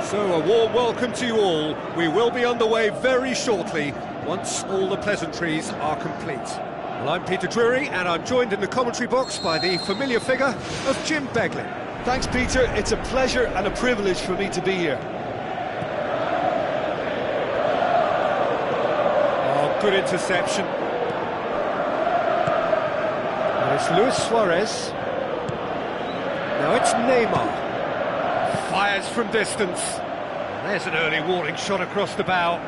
So a warm welcome to you all. We will be underway very shortly once all the pleasantries are complete. Well, I'm Peter Drury and I'm joined in the commentary box by the familiar figure of Jim Beglin. Thanks, Peter. It's a pleasure and a privilege for me to be here. good interception. And it's Luis Suarez. Now it's Neymar. Fires from distance. There's an early warning shot across the bow.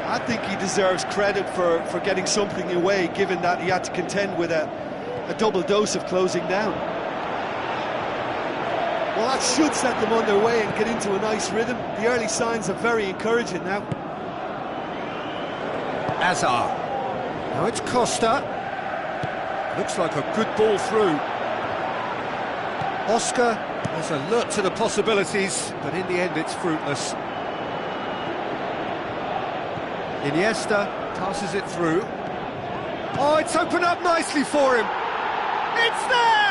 I think he deserves credit for getting something away, given that he had to contend with a double dose of closing down. Well, that should set them on their way and get into a nice rhythm. The early signs are very encouraging now. Azar. Now it's Costa. Looks like a good ball through. Oscar is alert to the possibilities, but in the end it's fruitless. Iniesta passes it through. Oh, it's opened up nicely for him. It's there!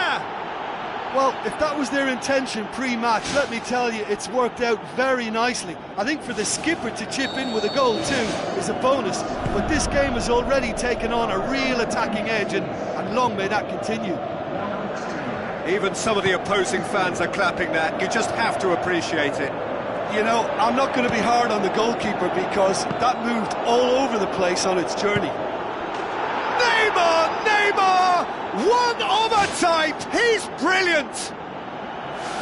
Well, if that was their intention pre-match, let me tell you, it's worked out very nicely. I think for the skipper to chip in with a goal too is a bonus, but this game has already taken on a real attacking edge, and long may that continue. Even some of the opposing fans are clapping that. You just have to appreciate it. You know, I'm not going to be hard on the goalkeeper because that moved all over the place on its journey. Neymar! Neymar! One of a type! He's brilliant!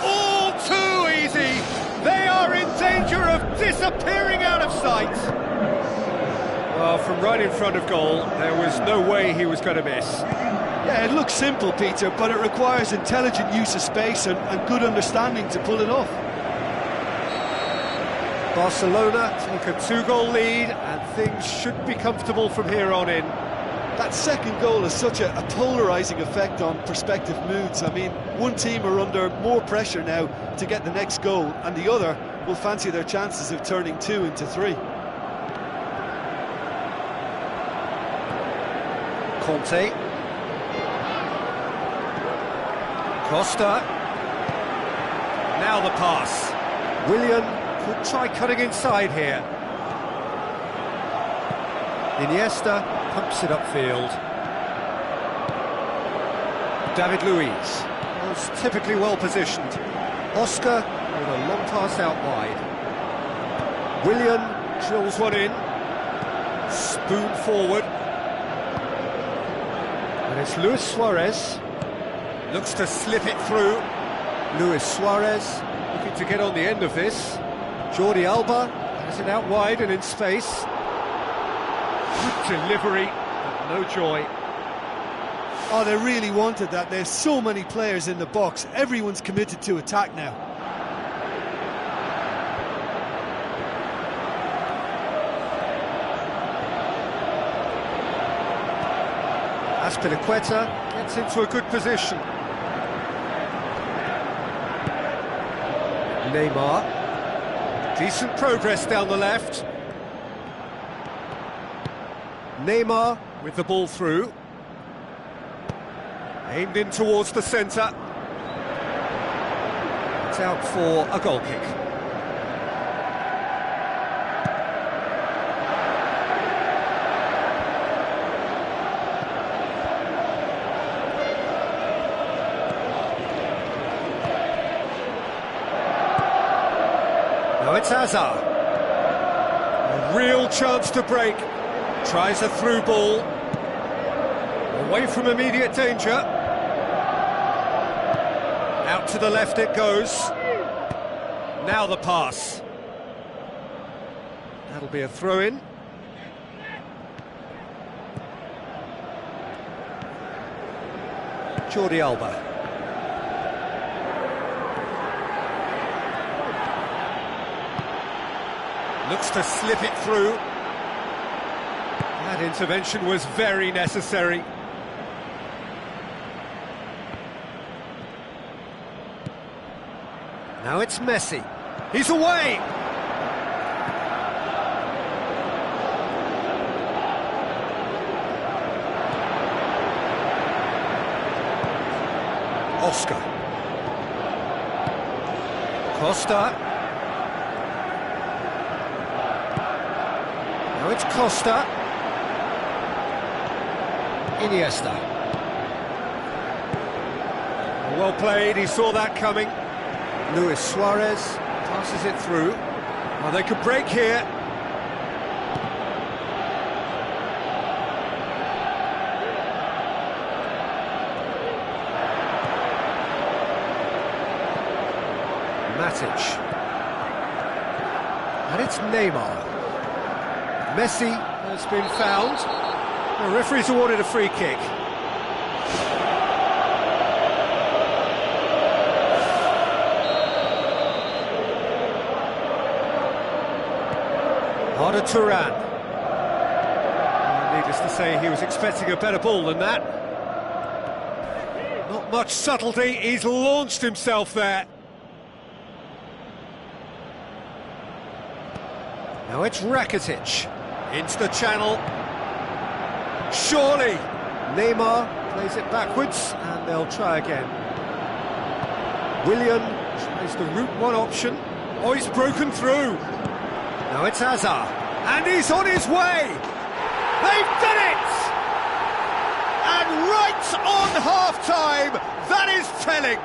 All too easy! They are in danger of disappearing out of sight! Well, from right in front of goal, there was no way he was going to miss. Yeah, it looks simple, Peter, but it requires intelligent use of space and good understanding to pull it off. Barcelona take a 2-goal lead, and things should be comfortable from here on in. That second goal has such a polarising effect on prospective moods. I mean, one team are under more pressure now to get the next goal, and the other will fancy their chances of turning 2 into 3. Conte. Costa. Now the pass. Willian could try cutting inside here. Iniesta pumps it upfield. David Luiz was typically well positioned. Oscar with a long pass out wide. Willian drills one in. Spoon forward. And it's Luis Suarez. Looks to slip it through. Luis Suarez looking to get on the end of this. Jordi Alba has it out wide and in space. Good delivery, but no joy. Oh, they really wanted that. There's so many players in the box. Everyone's committed to attack now. Azpilicueta gets into a good position. Neymar. Decent progress down the left. Neymar with the ball through. Aimed in towards the centre. It's out for a goal kick. Now it's Azar. A real chance to break. Tries a through ball. Away from immediate danger. Out to the left it goes. Now the pass. That'll be a throw-in. Jordi Alba. Looks to slip it through. That intervention was very necessary. Now it's Messi. He's away! Oscar. Costa. Now it's Costa. Iniesta. Well played, he saw that coming. Luis Suarez passes it through. Well, they could break here. Matic. And it's Neymar. Messi has been found. The referee's awarded a free kick. Arda Turan. Needless to say, he was expecting a better ball than that. Not much subtlety, he's launched himself there. Now it's Rakitic. Into the channel. Surely! Neymar plays it backwards, and they'll try again. Willian tries the route one option. Oh, he's broken through. Now it's Hazard, and he's on his way! They've done it! And right on half-time, that is telling!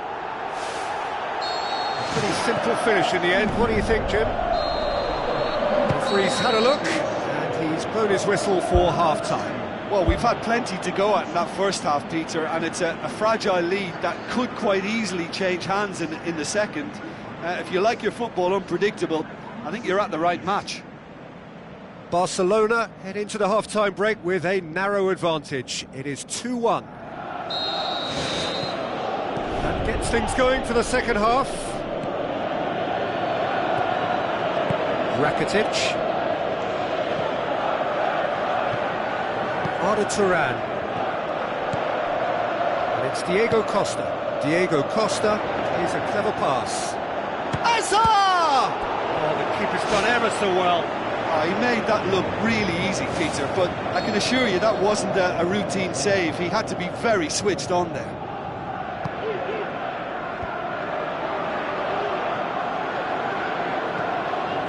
A pretty simple finish in the end. What do you think, Jim? The referee's had a look, and he's blown his whistle for half-time. Well, we've had plenty to go at in that first half, Peter, and it's a fragile lead that could quite easily change hands in the second. If you like your football unpredictable, I think you're at the right match. Barcelona head into the half-time break with a narrow advantage. It is 2-1. That gets things going for the second half. Rakitic. Arda Turan. And it's Diego Costa. Diego Costa plays a clever pass. Hazard! Oh, the keeper's done ever so well. Oh, he made that look really easy, Peter, but I can assure you that wasn't a routine save. He had to be very switched on there.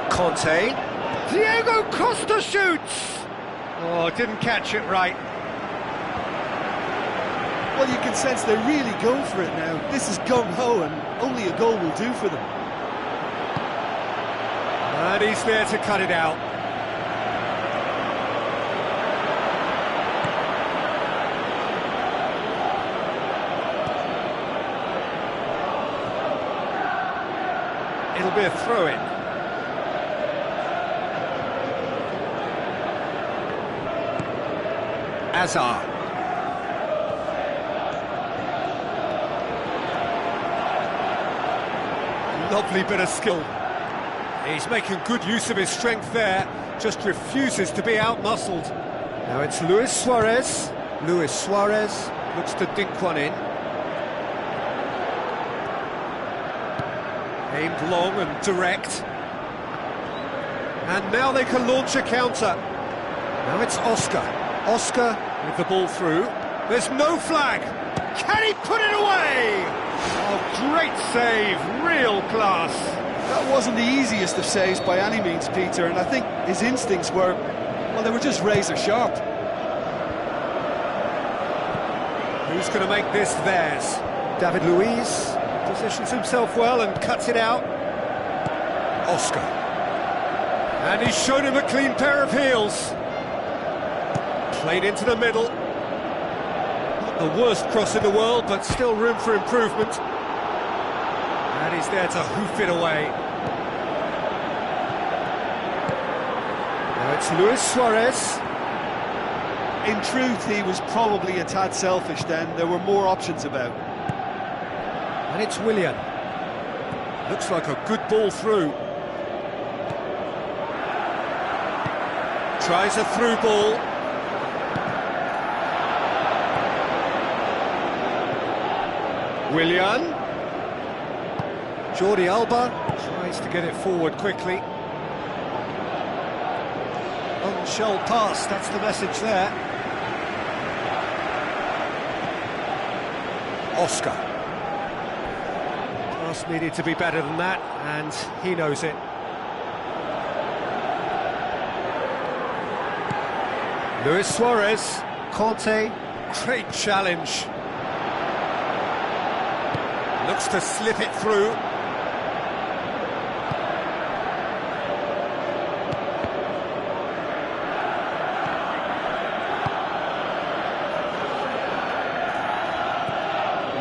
Conte. Diego Costa shoots! Oh, didn't catch it right. Well, you can sense they're really going for it now. This is gung-ho, and only a goal will do for them. And he's there to cut it out. It'll be a throw-in. Hazard. Lovely bit of skill. He's making good use of his strength there, just refuses to be out-muscled. Now it's Luis Suarez. Luis Suarez looks to dink one in. Aimed long and direct. And now they can launch a counter. Now it's Oscar. Oscar with the ball through. There's no flag. Can he put it away? Oh, great save, real class. That wasn't the easiest of saves by any means, Peter, and I think his instincts were, well, they were just razor sharp. Who's going to make this theirs? David Luiz positions himself well and cuts it out. Oscar. And he's shown him a clean pair of heels. Played into the middle. Not the worst cross in the world, but still room for improvement. And he's there to hoof it away. Now it's Luis Suarez. In truth, he was probably a tad selfish then. There were more options about. And it's Willian. Looks like a good ball through. Tries a through ball. Willian. Jordi Alba tries to get it forward quickly. Unshelled pass, that's the message there. Oscar. Pass needed to be better than that, and he knows it. Luis Suarez, Conte, great challenge. Looks to slip it through.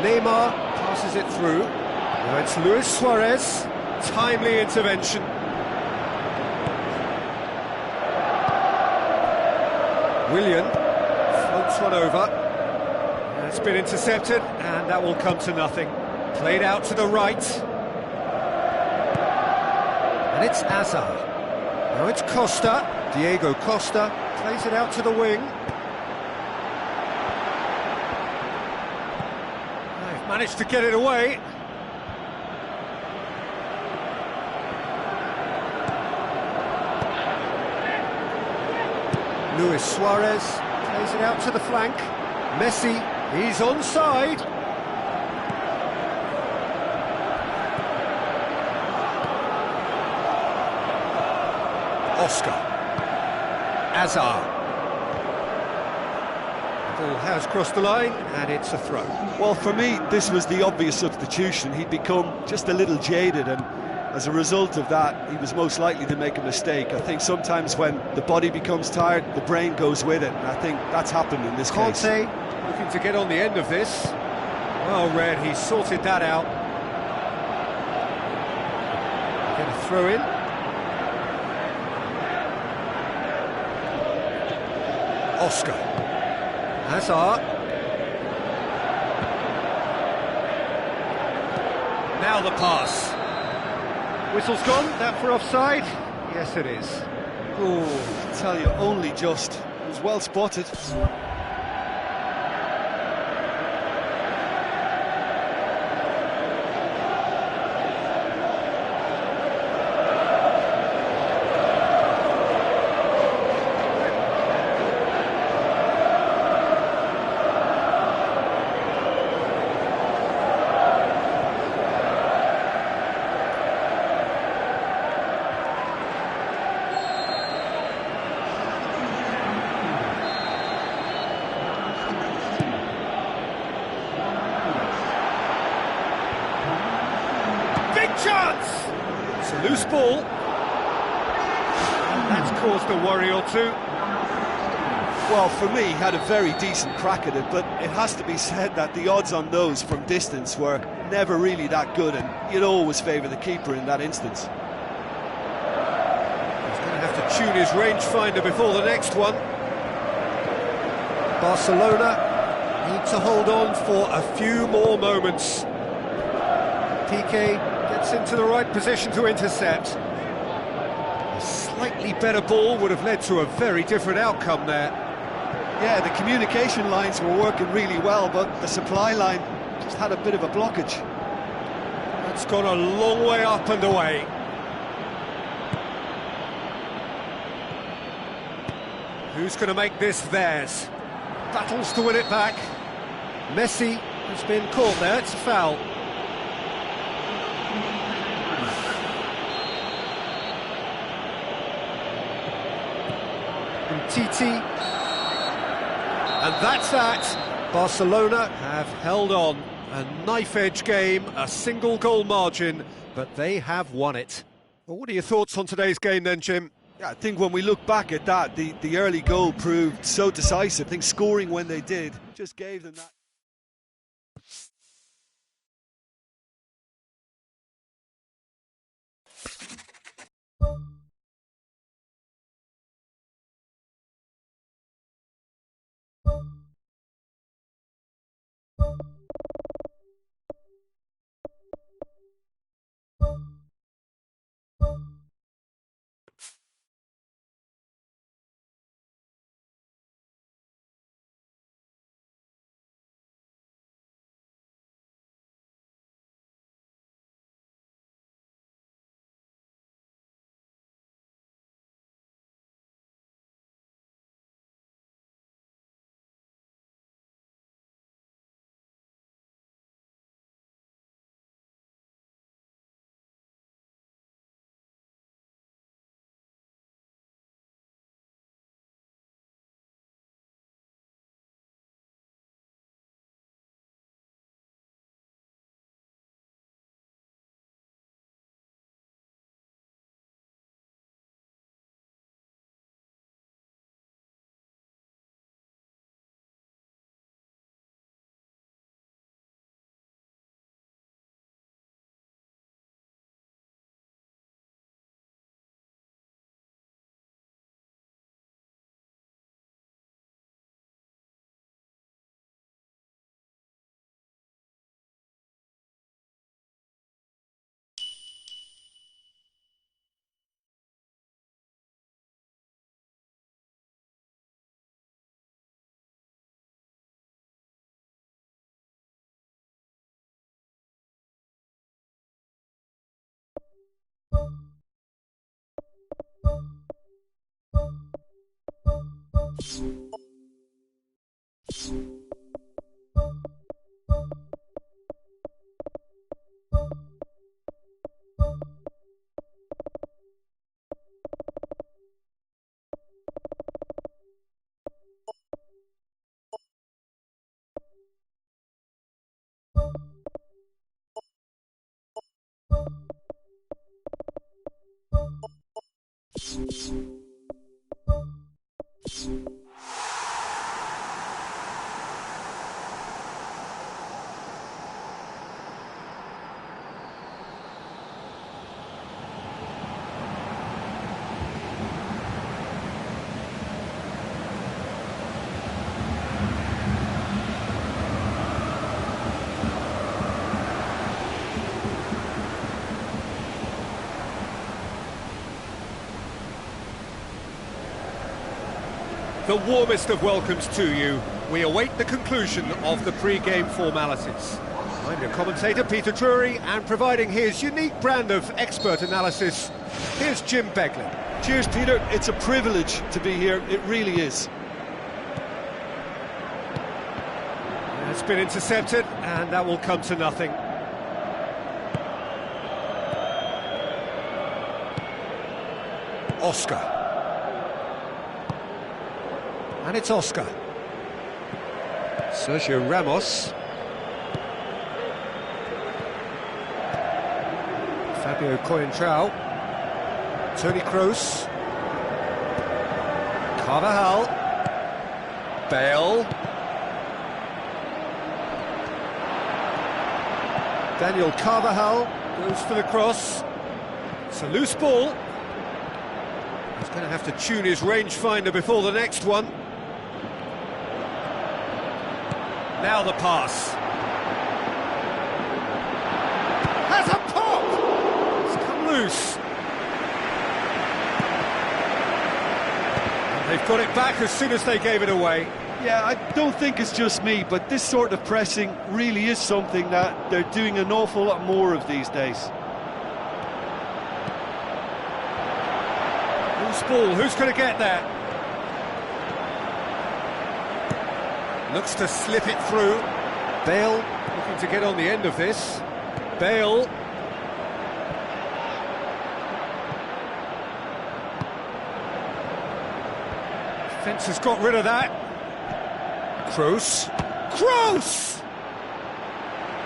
Neymar passes it through. Now it's Luis Suarez. timely intervention. Willian floats one over. It's been intercepted, and that will come to nothing. Played out to the right. And it's Azar. Now it's Costa. Diego Costa plays it out to the wing. They've managed to get it away. Luis Suarez plays it out to the flank. Messi, he's onside. Oscar. Azar. The ball has crossed the line, and it's a throw. Well, for me, this was the obvious substitution. He'd become just a little jaded, and as a result of that, he was most likely to make a mistake. I think sometimes when the body becomes tired, the brain goes with it, and I think that's happened in this case. Conte looking to get on the end of this. Well read, he sorted that out. Get a throw in. Oscar. Hazard. Now the pass. Whistle's gone, that for offside? Yes, it is. Oh, I tell you, only just. It was well spotted. Chance! It's a loose ball. And that's caused a worry or two. Well, for me, he had a very decent crack at it, but it has to be said that the odds on those from distance were never really that good, and you'd always favour the keeper in that instance. He's going to have to tune his rangefinder before the next one. Barcelona need to hold on for a few more moments. Piqué gets into the right position to intercept. A slightly better ball would have led to a very different outcome there. Yeah, the communication lines were working really well, but the supply line just had a bit of a blockage. That's gone a long way up and away. Who's going to make this theirs? Battles to win it back. Messi has been caught there, it's a foul. Titi, and that's that. Barcelona have held on. A knife-edge game, a single goal margin, but they have won it. Well, what are your thoughts on today's game then, Jim? Yeah, I think when we look back at that, the early goal proved so decisive. I think scoring when they did just gave them that. The warmest of welcomes to you. We await the conclusion of the pre-game formalities. I'm your commentator, Peter Drury, and providing his unique brand of expert analysis, here's Jim Beglin. Cheers, Peter. It's a privilege to be here. It really is. It's been intercepted, and that will come to nothing. Oscar. And it's Oscar. Sergio Ramos. Fabio Coentrao. Toni Kroos. Carvajal. Bale. Daniel Carvajal goes for the cross. It's a loose ball. He's going to have to tune his rangefinder before the next one. Now the pass. Has a pop! It's come loose. And they've got it back as soon as they gave it away. Yeah, I don't think it's just me, but this sort of pressing really is something that they're doing an awful lot more of these days. Loose ball, who's going to get there? Looks to slip it through. Bale looking to get on the end of this. Bale. Defence has got rid of that. Kroos. Kroos!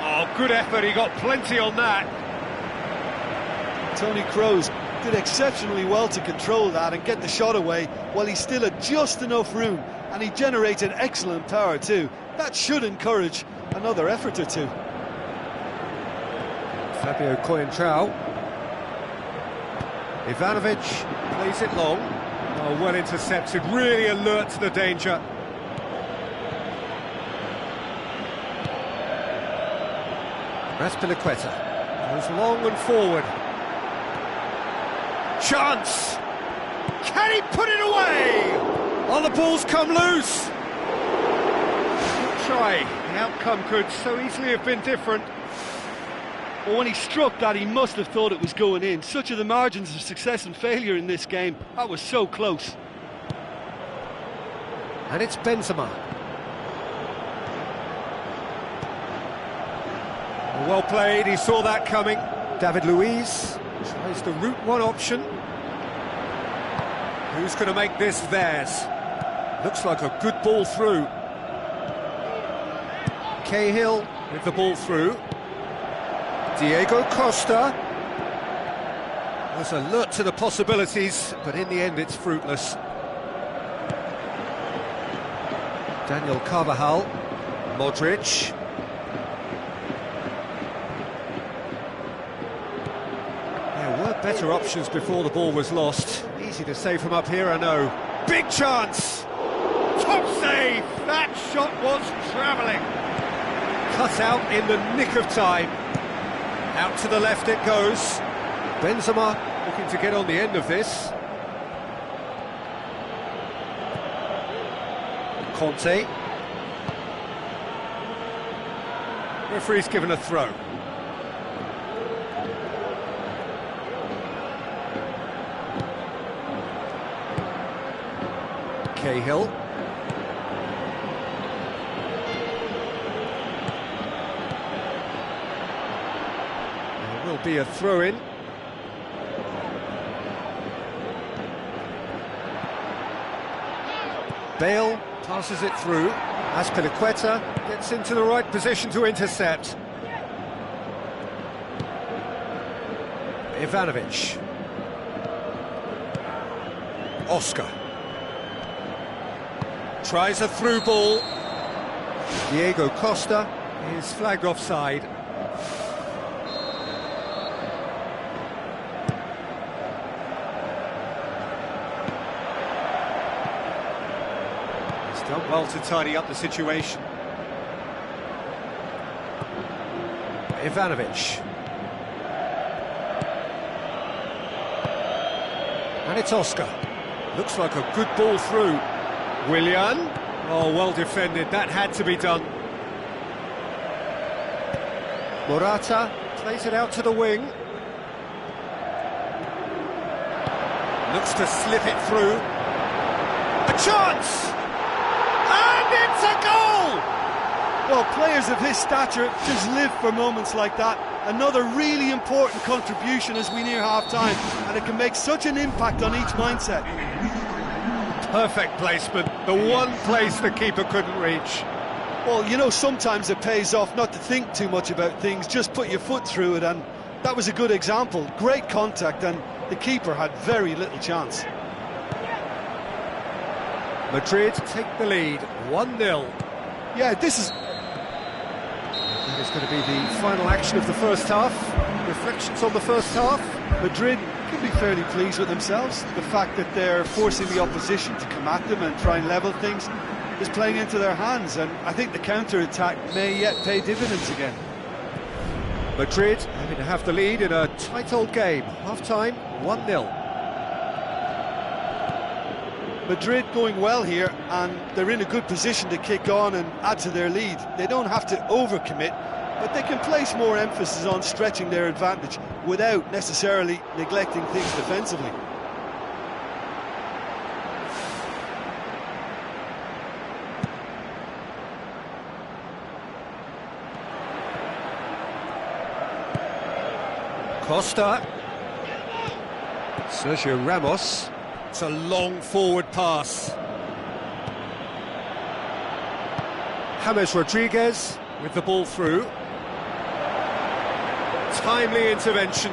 Oh, good effort, he got plenty on that. Toni Kroos did exceptionally well to control that and get the shot away while he still had just enough room, and he generated excellent power too. That should encourage another effort or two. Fabio Coentrao. Ivanovic plays it long. Oh, well intercepted, really alert to the danger. Azpilicueta goes long and forward. Chance! Can he put it away? Oh, the ball's come loose! Good try. The outcome could so easily have been different. Well, when he struck that, he must have thought it was going in. Such are the margins of success and failure in this game. That was so close. And it's Benzema. Well played, he saw that coming. David Luiz tries the route one option. Who's going to make this theirs? Looks like a good ball through. Cahill with the ball through. Diego Costa was alert to the possibilities, but in the end it's fruitless. Daniel Carvajal. Modric. Better options before the ball was lost. Easy to save from up here, I know. Big chance! Top save! That shot was travelling. Cut out in the nick of time. Out to the left it goes. Benzema looking to get on the end of this. Conte. Referee's given a throw. Cahill. Will be a throw-in. Bale passes it through. Azpilicueta gets into the right position to intercept. Ivanovic. Oscar. Tries a through ball. Diego Costa is flagged offside. He's done well to tidy up the situation. Ivanovic. And it's Oscar. Looks like a good ball through. Willian. Oh, well defended. That had to be done. Morata plays it out to the wing. Looks to slip it through. A chance! And it's a goal! Well, players of his stature just live for moments like that. Another really important contribution as we near half-time, and it can make such an impact on each mindset. Perfect placement, the one place the keeper couldn't reach. Well, you know, sometimes it pays off not to think too much about things, just put your foot through it, and that was a good example. Great contact, and the keeper had very little chance. Madrid take the lead, 1-0. Yeah, this is... That is going to be the final action of the first half. Reflections on the first half. Madrid can be fairly pleased with themselves. The fact that they're forcing the opposition to come at them and try and level things is playing into their hands, and I think the counter-attack may yet pay dividends again. Madrid having to have the lead in a tight old game. Half-time, 1-0. Madrid going well here, and they're in a good position to kick on and add to their lead. They don't have to overcommit, but they can place more emphasis on stretching their advantage without necessarily neglecting things defensively. Costa. Sergio Ramos. It's a long forward pass. James Rodriguez with the ball through. Timely intervention.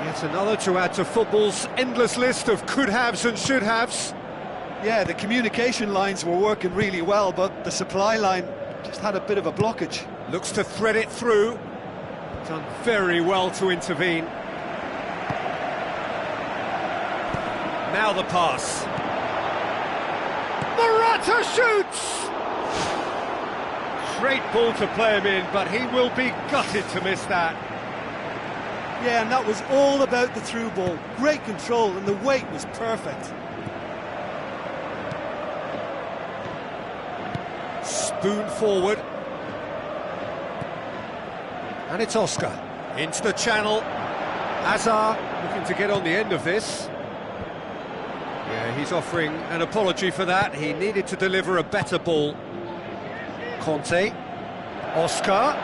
Yet another to add to football's endless list of could-haves and should-haves. Yeah, the communication lines were working really well, but the supply line just had a bit of a blockage. Looks to thread it through. Done very well to intervene. Now the pass. Morata shoots! Great ball to play him in, but he will be gutted to miss that. Yeah, and that was all about the through ball. Great control, and the weight was perfect. Spoon forward. And it's Oscar. Into the channel. Hazard looking to get on the end of this. Yeah, he's offering an apology for that. He needed to deliver a better ball. Conte. Oscar.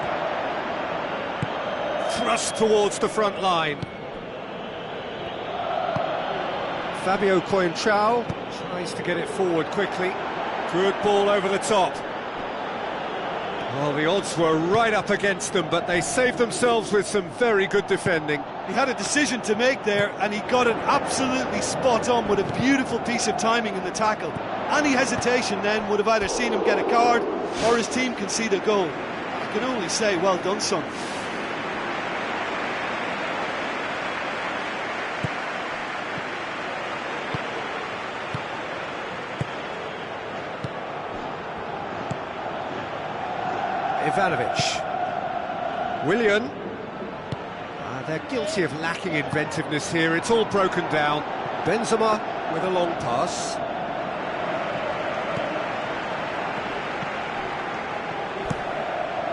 Thrust towards the front line. Fabio Coentrao tries to get it forward quickly. Good ball over the top. Well, the odds were right up against them, but they saved themselves with some very good defending. He had a decision to make there, and he got it absolutely spot on with a beautiful piece of timing in the tackle. Any hesitation then would have either seen him get a card or his team concede a goal. I can only say, well done, son. Ivanovic. Willian. They're guilty of lacking inventiveness here. It's all broken down. Benzema with a long pass.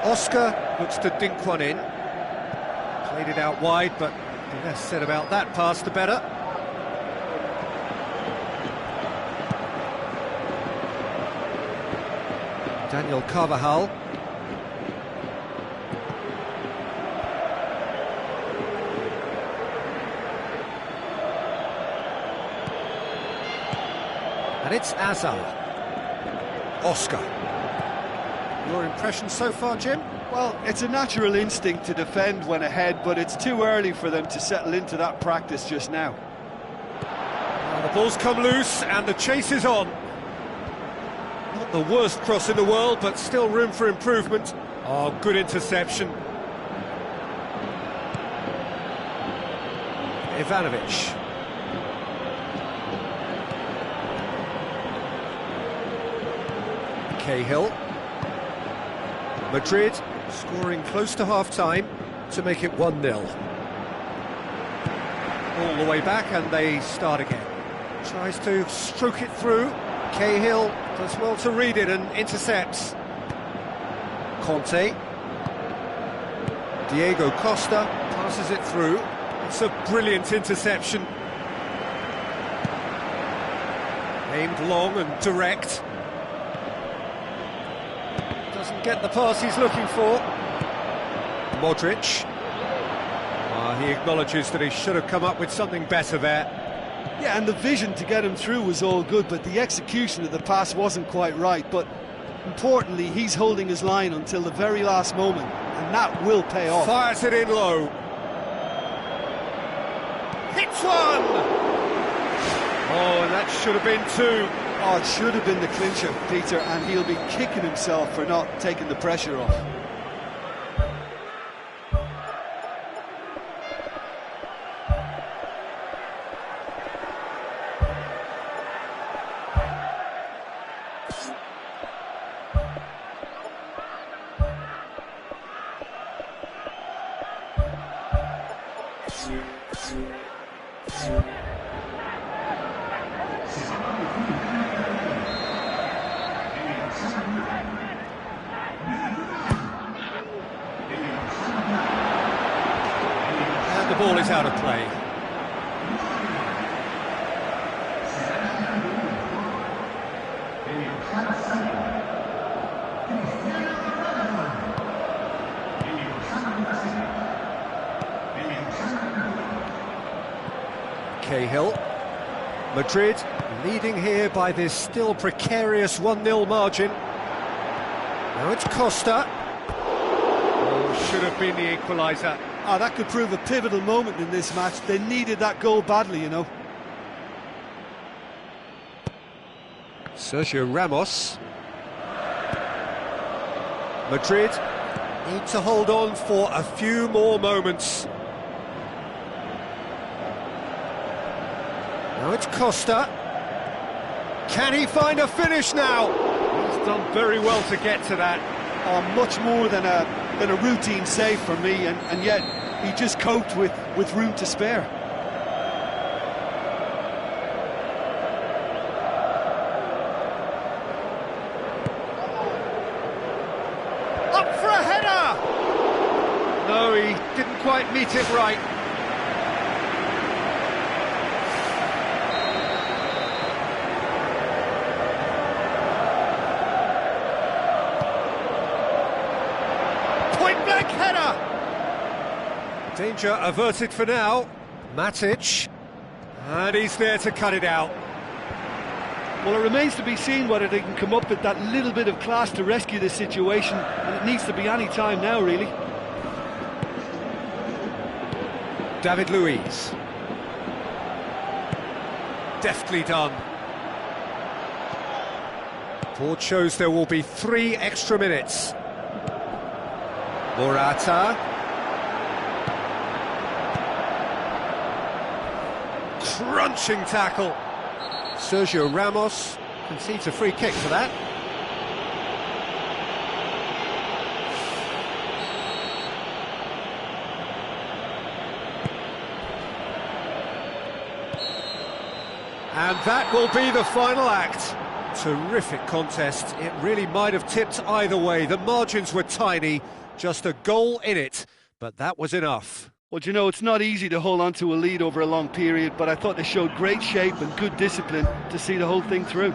Oscar looks to dink one in. Played it out wide, but the less said about that pass, the better. Daniel Carvajal. And it's Azar. Oscar. Your impression so far, Jim? Well, it's a natural instinct to defend when ahead, but it's too early for them to settle into that practice just now. Well, the ball's come loose and the chase is on. Not the worst cross in the world, but still room for improvement. Oh, good interception. Ivanovic. Cahill. Madrid scoring close to half-time to make it 1-0. All the way back and they start again. Tries to stroke it through. Cahill does well to read it and intercepts. Conte. Diego Costa passes it through. It's a brilliant interception. Aimed long and direct. Doesn't get the pass he's looking for. Modric. He acknowledges that he should have come up with something better there. Yeah, and the vision to get him through was all good, but the execution of the pass wasn't quite right. But importantly, he's holding his line until the very last moment, and that will pay off. Fires it in low. Hits one! Oh, and that should have been two. Oh, it should have been the clincher, Peter, and he'll be kicking himself for not taking the pressure off. And the ball is out of play. Cahill. Madrid leading here by this still precarious 1-0 margin. Now it's Costa. Oh, should have been the equaliser. Ah, that could prove a pivotal moment in this match. They needed that goal badly, you know. Sergio Ramos. Madrid need to hold on for a few more moments. Now it's Costa. Can he find a finish now? He's done very well to get to that. Oh, much more than a routine save for me, and yet he just coped with room to spare. Up for a header! No, he didn't quite meet it right. Point-blank header! Danger averted for now. Matic. And he's there to cut it out. Well, it remains to be seen whether they can come up with that little bit of class to rescue this situation, and it needs to be any time now, really. David Luiz. Deftly done. Board shows there will be 3 extra minutes. Morata. Crunching tackle. Sergio Ramos concedes a free kick for that. And that will be the final act. Terrific contest. It really might have tipped either way. The margins were tiny, just a goal in it, but that was enough. Well, you know, it's not easy to hold on to a lead over a long period, but I thought they showed great shape and good discipline to see the whole thing through.